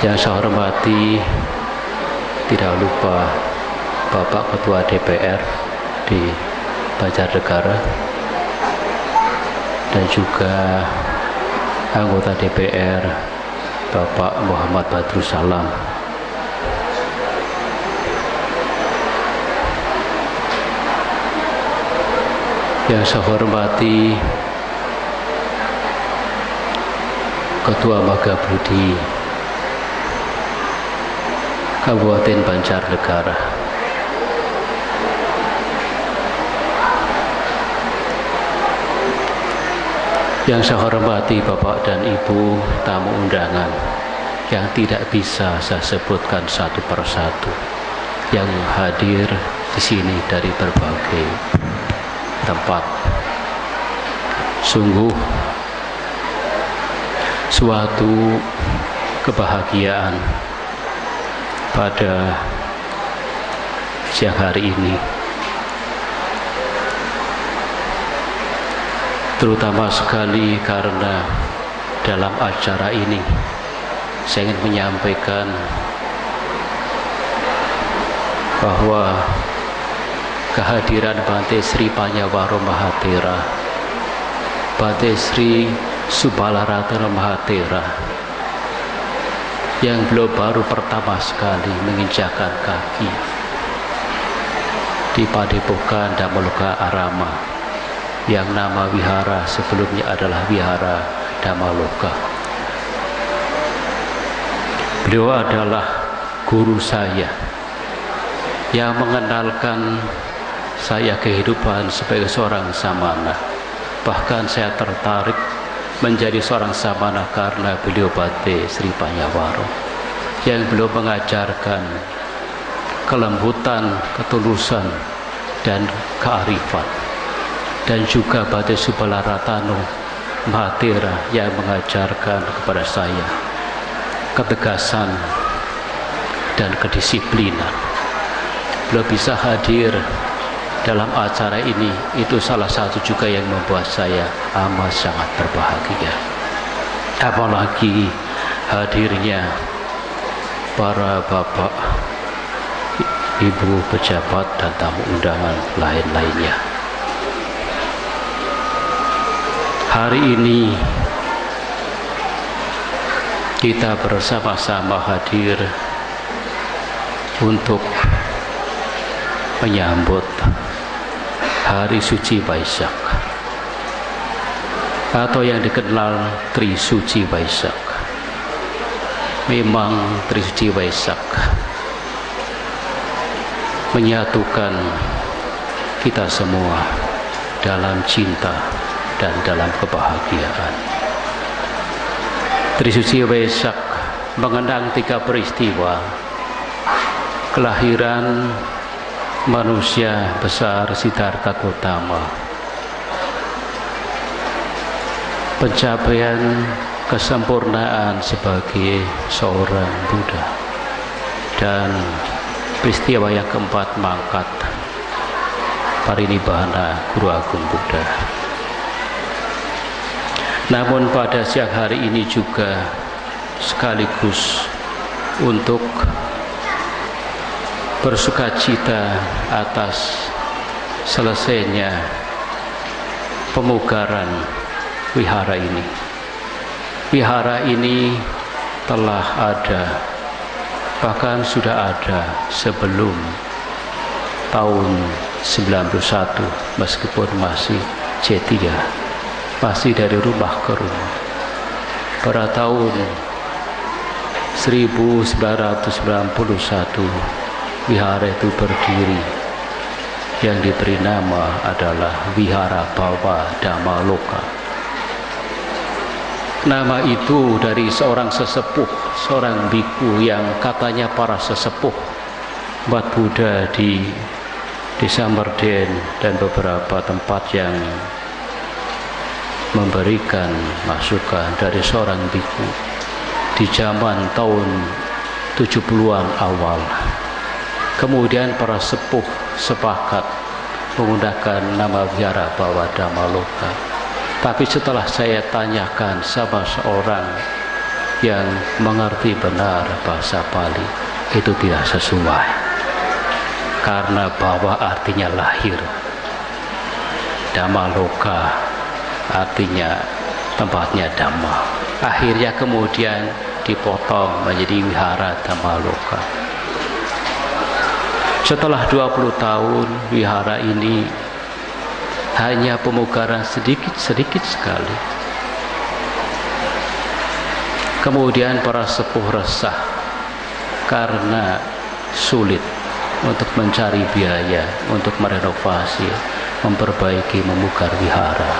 Yang saya hormati tidak lupa Bapak Ketua DPR di Banjarnegara dan juga anggota DPR Bapak Muhammad Badrussalam. Yang saya hormati Ketua Magabudi Kabupaten Banjarnegara, yang saya hormati Bapak dan Ibu tamu undangan yang tidak bisa saya sebutkan satu persatu, yang hadir di sini dari berbagai tempat. Sungguh suatu kebahagiaan pada siang hari ini, terutama sekali karena dalam acara ini saya ingin menyampaikan bahwa kehadiran Bante Sri Panyawaro Mahathera, Bante Sri Subalaratna Mahathera, yang beliau baru pertama sekali menginjakkan kaki di Padepokan Dhammaloka Arama, yang nama wihara sebelumnya adalah Wihara Dhammaloka. Beliau adalah guru saya yang mengenalkan saya kehidupan sebagai seorang samana. Bahkan saya tertarik menjadi seorang samana karena beliau Bante Sri Panyawaro, yang beliau mengajarkan kelembutan, ketulusan, dan kearifan. Dan juga Bante Subalaratna Mahathera yang mengajarkan kepada saya ketegasan dan kedisiplinan. Beliau bisa hadir dalam acara ini, itu salah satu juga yang membuat saya amat sangat berbahagia. Apalagi hadirnya para bapak, ibu pejabat, dan tamu undangan lain-lainnya. Hari ini kita bersama-sama hadir untuk menyambut Hari Suci Waisak, atau yang dikenal Tri Suci Waisak. Memang Tri Suci Waisak menyatukan kita semua dalam cinta dan dalam kebahagiaan. Tri Suci Waisak mengenang 3 peristiwa: kelahiran manusia besar Siddhartha Gautama, pencapaian kesempurnaan sebagai seorang Buddha, dan peristiwa yang keempat, mangkat parinibbana Guru Agung Buddha. Namun pada siang hari ini juga sekaligus untuk bersukacita atas selesainya pemugaran wihara ini. Wihara ini telah ada, bahkan sudah ada sebelum tahun 91, meskipun masih C3, masih dari rumah ke rumah. Pada tahun 1991 wihara itu berdiri, yang diberi nama adalah Wihara Bhawa Dhammaloka. Nama itu dari seorang sesepuh, seorang biku yang katanya para sesepuh buat Buddha di Desa Merden dan beberapa tempat yang memberikan masukan dari seorang biku di zaman tahun 70-an awal. Kemudian para sepuh sepakat menggunakan nama Wihara Bhawa Dhammaloka. Tapi setelah saya tanyakan sama seorang yang mengerti benar bahasa Pali itu tidak sesuai, karena bawah artinya lahir, Dhammaloka artinya tempatnya Dhamma. Akhirnya kemudian dipotong menjadi wihara Dhammaloka. Setelah 20 tahun wihara ini hanya pemugaran sedikit sekali. Kemudian para sepuh resah karena sulit untuk mencari biaya untuk merenovasi, memperbaiki, memugar wihara.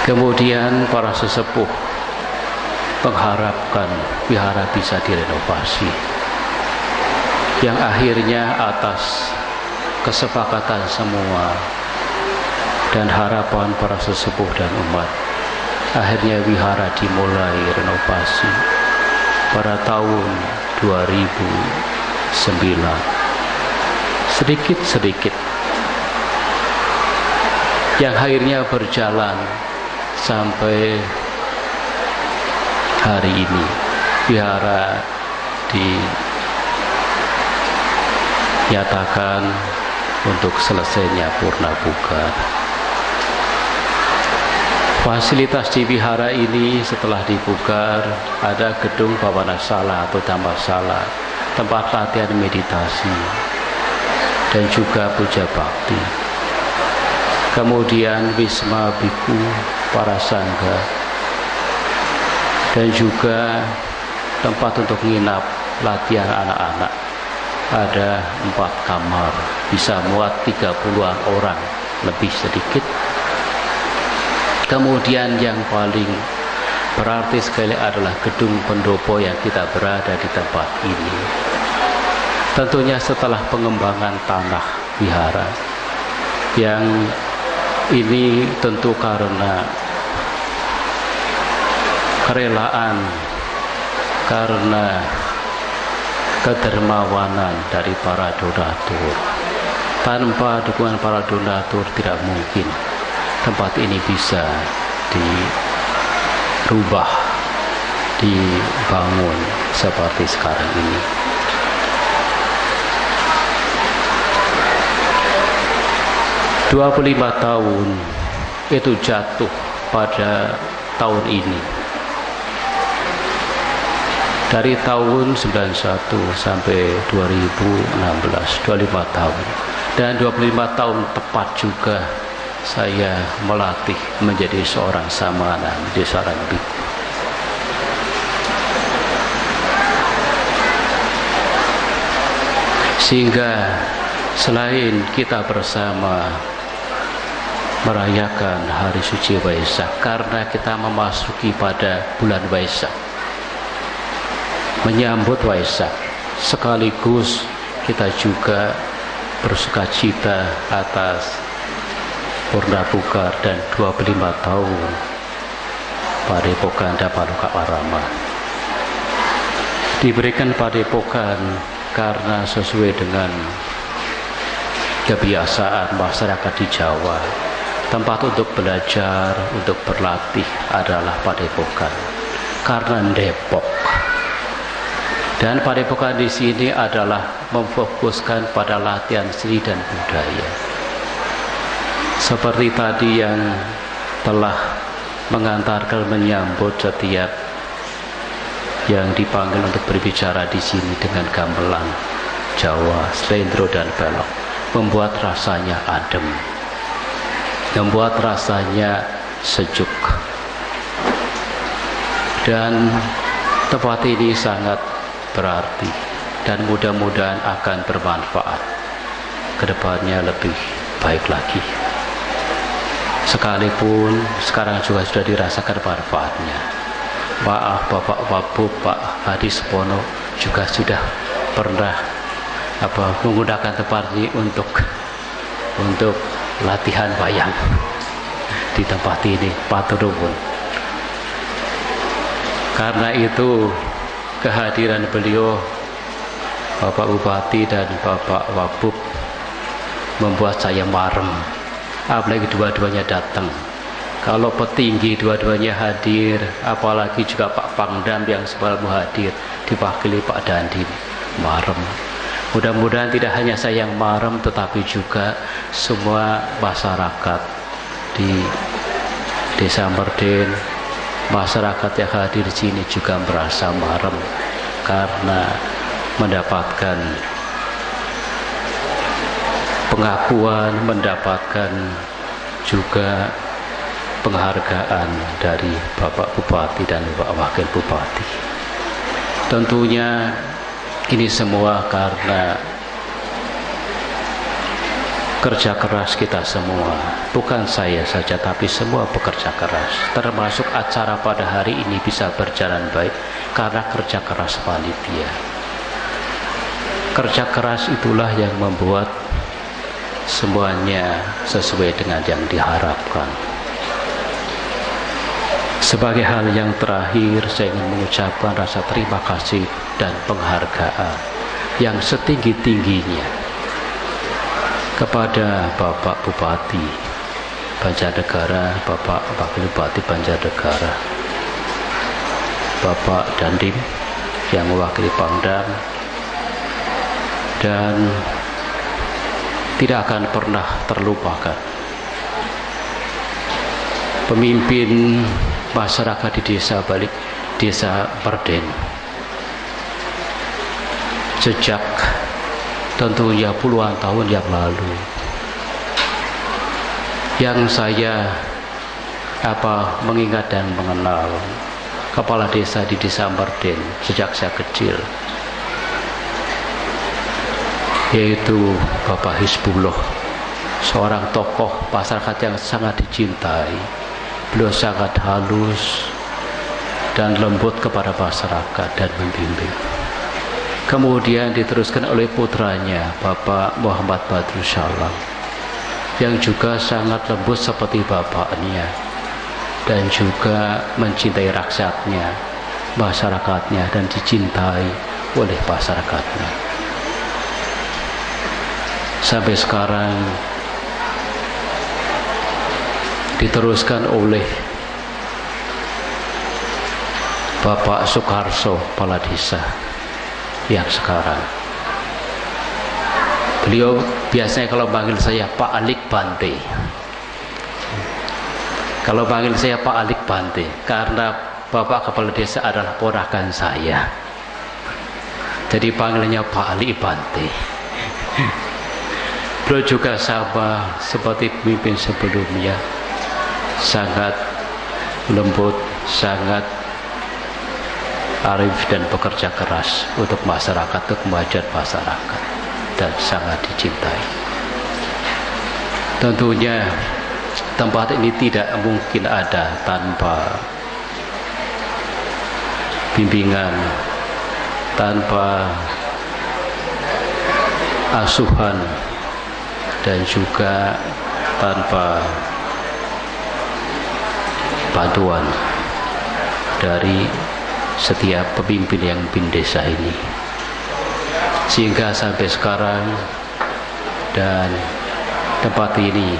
Kemudian para sesepuh mengharapkan wihara bisa direnovasi, yang akhirnya atas kesepakatan semua dan harapan para sesepuh dan umat, akhirnya wihara dimulai renovasi pada tahun 2009, sedikit-sedikit, yang akhirnya berjalan sampai hari ini. Wihara dinyatakan untuk selesainya purna buka. Fasilitas di wihara ini setelah dibuka ada gedung Bhavanasala atau Dhammasala, tempat latihan meditasi dan juga puja bakti. Kemudian wisma biku para sangga, dan juga tempat untuk nginap latihan anak-anak. Ada 4 kamar, bisa muat 30-an orang lebih sedikit. Kemudian yang paling berarti sekali adalah gedung pendopo yang kita berada di tempat ini. Tentunya setelah pengembangan tanah wihara, yang ini tentu karena kerelaan, karena kedermawanan dari para donatur. Tanpa dukungan para donatur tidak mungkin tempat ini bisa dirubah, dibangun seperti sekarang ini. "25 tahun itu jatuh pada tahun ini. Dari tahun 91 sampai 2016, 25 tahun. Dan 25 tahun tepat juga saya melatih menjadi seorang samana, menjadi seorang biku. Sehingga selain kita bersama merayakan hari suci Waisak, karena kita memasuki pada bulan Waisak, menyambut Waisak, sekaligus kita juga bersukacita atas purna bukar dan 25 tahun Padepokan Dhammaloka Warama. Diberikan padepokan karena sesuai dengan kebiasaan masyarakat di Jawa, tempat untuk belajar, untuk berlatih adalah padepokan karena Depok. Dan padepokan di sini adalah memfokuskan pada latihan seni dan budaya. Seperti tadi yang telah mengantarkan, menyambut setiap yang dipanggil untuk berbicara di sini dengan gamelan Jawa, slendro dan pelok, membuat rasanya adem, membuat rasanya sejuk. Dan tempat ini sangat berarti dan mudah-mudahan akan bermanfaat kedepannya lebih baik lagi. Sekalipun sekarang juga sudah dirasakan manfaatnya. Maaf Bapak Wabub, Pak Hadi Supono juga sudah pernah menggunakan tempat ini untuk latihan wayang di tempat ini, matur nuwun. Karena itu kehadiran beliau, Bapak Bupati dan Bapak Wabub, membuat saya marem. Apalagi dua-duanya datang Kalau petinggi dua-duanya hadir, apalagi juga Pak Pangdam yang sebelum hadir, diwakili Pak Dandim, marem. Mudah-mudahan tidak hanya saya yang marem, tetapi juga semua masyarakat di Desa Merden, masyarakat yang hadir di sini juga merasa marem karena mendapatkan pengakuan, mendapatkan juga penghargaan dari Bapak Bupati dan Bapak Wakil Bupati. Tentunya ini semua karena kerja keras kita semua, bukan saya saja tapi semua bekerja keras, termasuk acara pada hari ini bisa berjalan baik karena kerja keras panitia. Kerja keras itulah yang membuat semuanya sesuai dengan yang diharapkan. Sebagai hal yang terakhir, saya ingin mengucapkan rasa terima kasih dan penghargaan yang setinggi-tingginya kepada Bapak Bupati Banjarnegara, Bapak Wakil Bupati Banjarnegara, Bapak Dandim yang mewakili Pangdam, dan tidak akan pernah terlupakan pemimpin masyarakat di Desa Merden sejak tentunya puluhan tahun yang lalu, yang saya mengingat dan mengenal kepala desa di Desa Merden sejak saya kecil, yaitu Bapak Hizbullah, seorang tokoh masyarakat yang sangat dicintai. Beliau sangat halus dan lembut kepada masyarakat dan membimbing. Kemudian diteruskan oleh putranya Bapak Muhammad Badrussalam, yang juga sangat lembut seperti bapaknya dan juga mencintai rakyatnya, masyarakatnya, dan dicintai oleh masyarakatnya. Sampai sekarang diteruskan oleh Bapak Soekarso, kepala desa yang sekarang. Beliau biasanya kalau panggil saya Pak Alik Bante. Kalau panggil saya Pak Alik Bante karena Bapak kepala desa adalah ponakan saya, jadi panggilannya Pak Alik Bante. Beliau juga sama seperti pemimpin sebelumnya, sangat lembut, sangat arif dan bekerja keras untuk masyarakat, untuk kemajuan masyarakat, dan sangat dicintai. Tentunya tempat ini tidak mungkin ada tanpa bimbingan, tanpa asuhan, dan juga tanpa bantuan dari setiap pemimpin yang memimpin desa ini, sehingga sampai sekarang dan tempat ini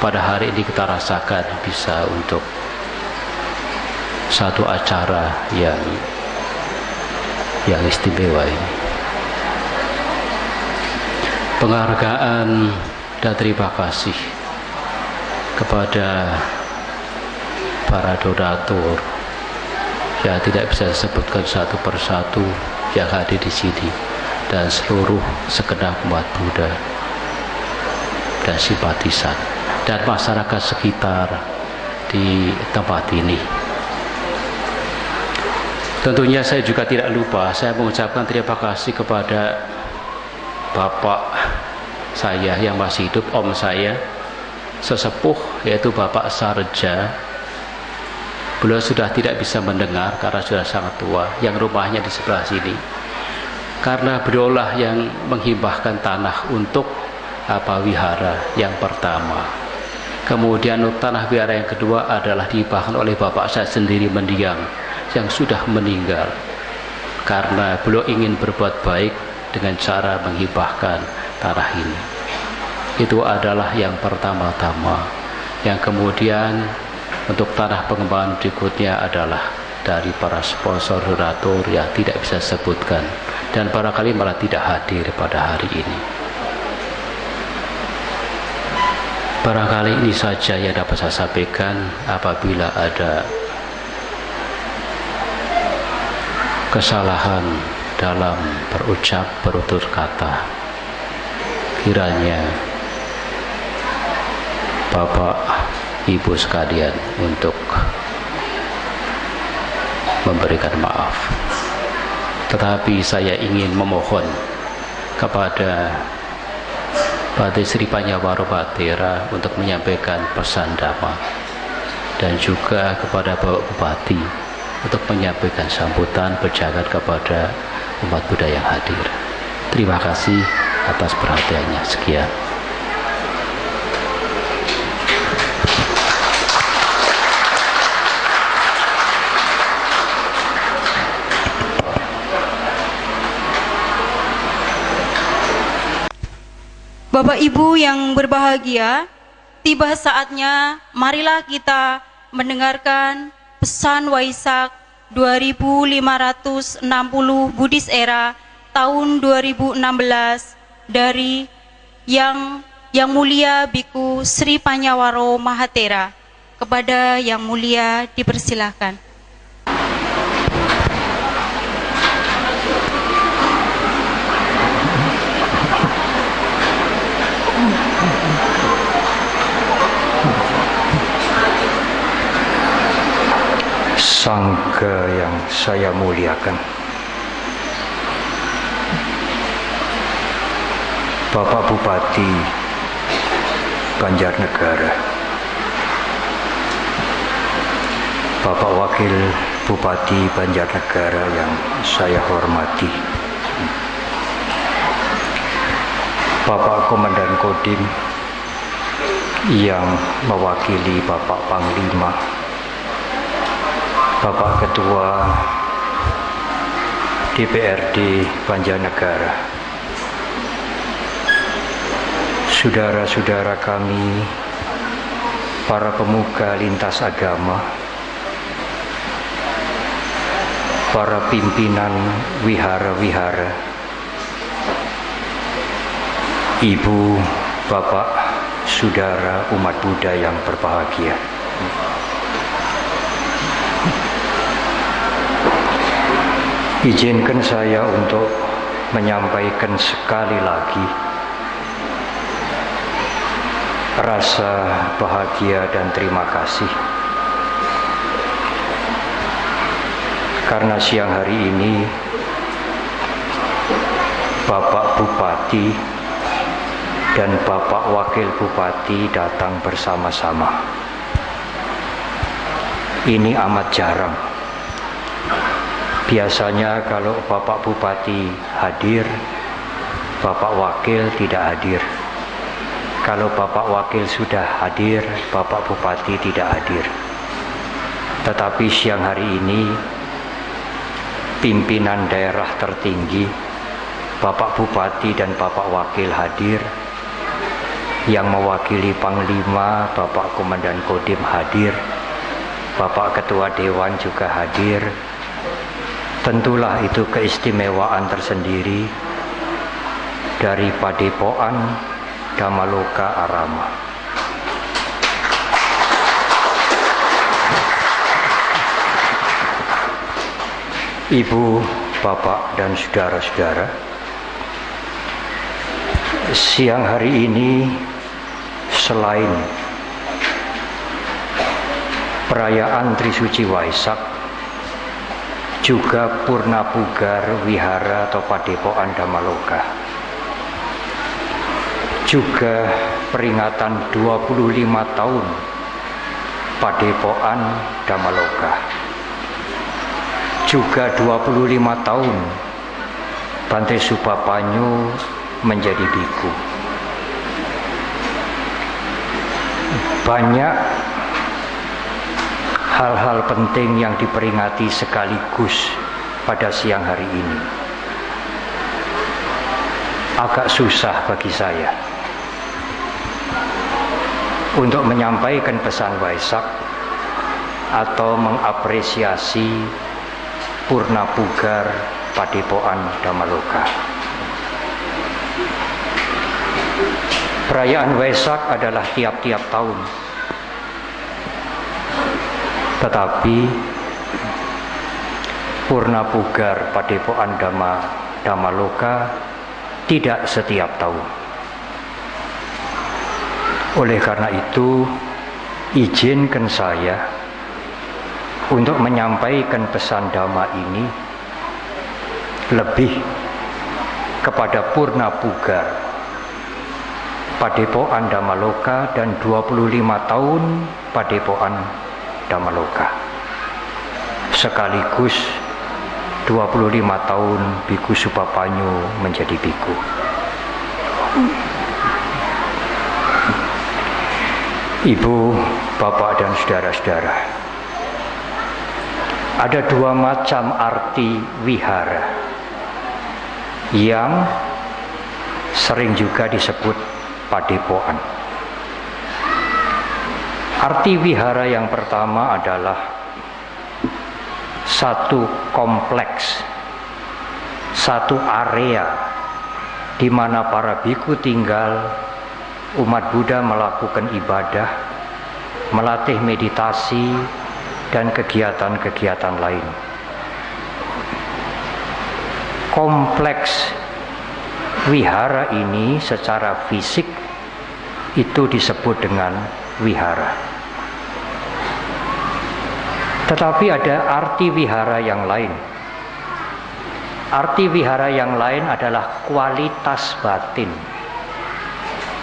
pada hari ini kita rasakan bisa untuk satu acara yang istimewa ini. Penghargaan dan terima kasih kepada para donatur yang tidak bisa disebutkan satu persatu yang hadir di sini, dan seluruh segenap umat Buddha dan simpatisan dan masyarakat sekitar di tempat ini. Tentunya saya juga tidak lupa, saya mengucapkan terima kasih kepada bapak saya yang masih hidup, om saya sesepuh, yaitu Bapak Sarja. Beliau sudah tidak bisa mendengar karena sudah sangat tua, yang rumahnya di sebelah sini. Karena beliaulah yang menghibahkan tanah untuk wihara yang pertama. Kemudian tanah wihara yang kedua adalah dihibahkan oleh bapak saya sendiri mendiang yang sudah meninggal. Karena beliau ingin berbuat baik dengan cara menghibahkan tanah ini. Itu adalah yang pertama-tama. Yang kemudian Untuk tanah pengembangan berikutnya adalah dari para sponsor donatur yang tidak bisa sebutkan dan barangkali malah tidak hadir pada hari ini. Barangkali ini saja yang dapat saya sampaikan. Apabila ada kesalahan dalam berucap, berutur kata, kiranya Bapak Ibu sekalian untuk memberikan maaf. Tetapi saya ingin memohon kepada Bante Sri Panyawaro Batera untuk menyampaikan pesan damai, dan juga kepada Bapak Bupati untuk menyampaikan sambutan berjagat kepada umat Buddha yang hadir. Terima kasih atas perhatiannya. Sekian. Bapak Ibu yang berbahagia, tiba saatnya marilah kita mendengarkan pesan Waisak 2560 Buddhis Era tahun 2016 dari Yang Mulia Biku Sri Panyawaro Mahatera. Kepada Yang Mulia dipersilahkan. Sangga yang saya muliakan, Bapak Bupati Banjarnegara, Bapak Wakil Bupati Banjarnegara yang saya hormati, Bapak Komandan Kodim yang mewakili Bapak Panglima, Bapak Ketua DPRD Banjarnegara, saudara-saudara kami, para pemuka lintas agama, para pimpinan wihara-wihara, ibu, bapak, saudara umat Buddha yang berbahagia. Izinkan saya untuk menyampaikan sekali lagi rasa bahagia dan terima kasih karena siang hari ini Bapak Bupati dan Bapak Wakil Bupati datang bersama-sama. Ini amat jarang. Biasanya kalau Bapak Bupati hadir, Bapak Wakil tidak hadir. Kalau Bapak Wakil sudah hadir, Bapak Bupati tidak hadir. Tetapi siang hari ini, pimpinan daerah tertinggi, Bapak Bupati dan Bapak Wakil hadir. Yang mewakili Panglima, Bapak Komandan Kodim hadir. Bapak Ketua Dewan juga hadir. Tentulah itu keistimewaan tersendiri dari Padepokan Dhammaloka Arama. Ibu, bapak, dan saudara-saudara, siang hari ini selain perayaan Trisuci Waisak, juga Purna Pugar Wihara atau Padepokan Dhammaloka, juga peringatan 25 tahun Padepokan Dhammaloka, juga 25 tahun Bante Subapanyu menjadi biku. Banyak hal-hal penting yang diperingati sekaligus pada siang hari ini. Agak susah bagi saya untuk menyampaikan pesan Waisak atau mengapresiasi Purna Pugar Padepokan Dammaloka. Perayaan Waisak adalah tiap-tiap tahun, tetapi Purna Pugar Padepokan Dammaloka tidak setiap tahun. Oleh karena itu, izinkan saya untuk menyampaikan pesan Dhamma ini lebih kepada Purna Pugar Padepokan Dammaloka dan 25 tahun Padepokan Dammaloka, sekaligus 25 tahun Biku Supapanyu menjadi biku. Ibu, bapak dan saudara-saudara, ada dua macam arti wihara yang sering juga disebut padepokan. Arti wihara yang pertama adalah satu kompleks, satu area di mana para biku tinggal, umat Buddha melakukan ibadah, melatih meditasi, dan kegiatan-kegiatan lain. Kompleks wihara ini secara fisik itu disebut dengan wihara. Tetapi ada arti wihara yang lain. Arti wihara yang lain adalah kualitas batin.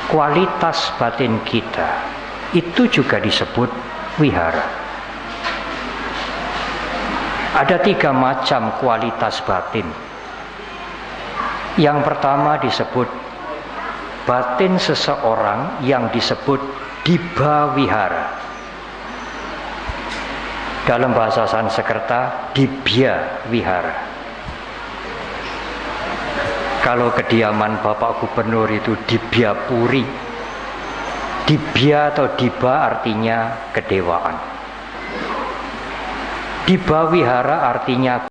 Kualitas batin kita itu juga disebut wihara. Ada 3 macam kualitas batin. Yang pertama disebut batin seseorang yang disebut Dibha Wihara. Dalam bahasa Sanskerta, Dibya Wihara. Kalau kediaman Bapak Gubernur itu Dibyapuri. Dibya atau Dibha artinya kedewaan. Dibha Wihara artinya